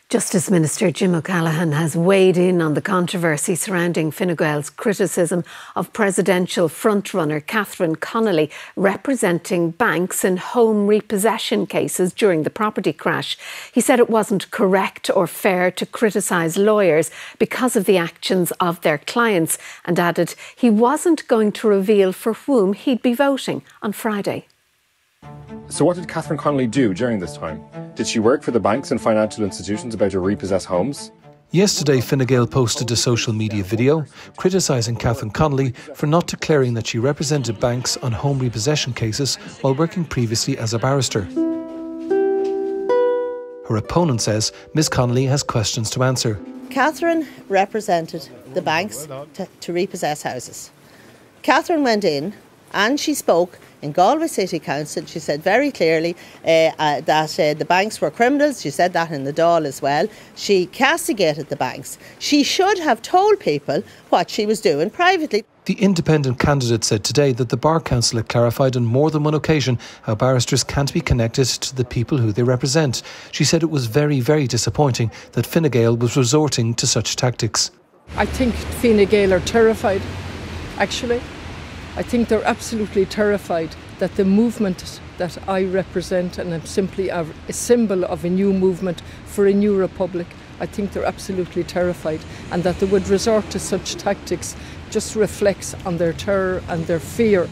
Justice Minister Jim O'Callaghan has weighed in on the controversy surrounding Fine Gael's criticism of presidential frontrunner Catherine Connolly representing banks in home repossession cases during the property crash. He said it wasn't correct or fair to criticise lawyers because of the actions of their clients, and added he wasn't going to reveal for whom he'd be voting on Friday. So what did Catherine Connolly do during this time? Did she work for the banks and financial institutions about to repossess homes? Yesterday, Fine Gael posted a social media video criticising Catherine Connolly for not declaring that she represented banks on home repossession cases while working previously as a barrister. Her opponent says Ms Connolly has questions to answer. Catherine represented the banks to repossess houses. Catherine went in and she spoke in Galway City Council. She said very clearly that the banks were criminals. She said that in the Dáil as well. She castigated the banks. She should have told people what she was doing privately. The independent candidate said today that the Bar Council had clarified on more than one occasion how barristers can't be connected to the people who they represent. She said it was very, very disappointing that Fine Gael was resorting to such tactics. I think Fine Gael are terrified, actually. I think they're absolutely terrified that the movement that I represent, and I'm simply a symbol of a new movement for a new republic, I think they're absolutely terrified, and that they would resort to such tactics just reflects on their terror and their fear.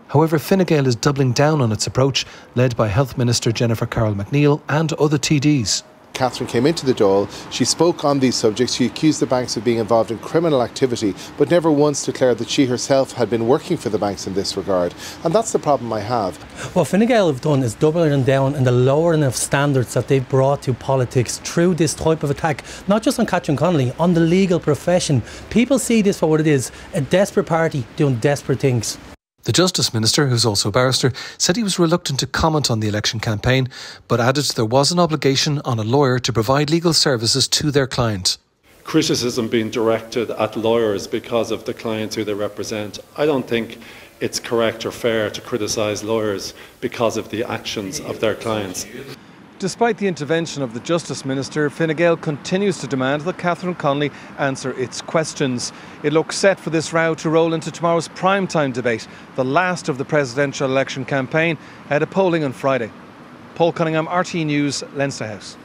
However, Fine Gael is doubling down on its approach, led by Health Minister Jennifer Carroll McNeill and other TDs. Catherine came into the Dáil, she spoke on these subjects, she accused the banks of being involved in criminal activity, but never once declared that she herself had been working for the banks in this regard. And that's the problem I have. What Fine Gael have done is doubling down on the lowering of standards that they've brought to politics through this type of attack, not just on Catherine Connolly, on the legal profession. People see this for what it is, a desperate party doing desperate things. The Justice Minister, who's also a barrister, said he was reluctant to comment on the election campaign, but added there was an obligation on a lawyer to provide legal services to their client. Criticism being directed at lawyers because of the clients who they represent, I don't think it's correct or fair to criticise lawyers because of the actions of their clients. Despite the intervention of the Justice Minister, Fine Gael continues to demand that Catherine Connolly answer its questions. It looks set for this row to roll into tomorrow's primetime debate, the last of the presidential election campaign, ahead of polling on Friday. Paul Cunningham, RTÉ News, Leinster House.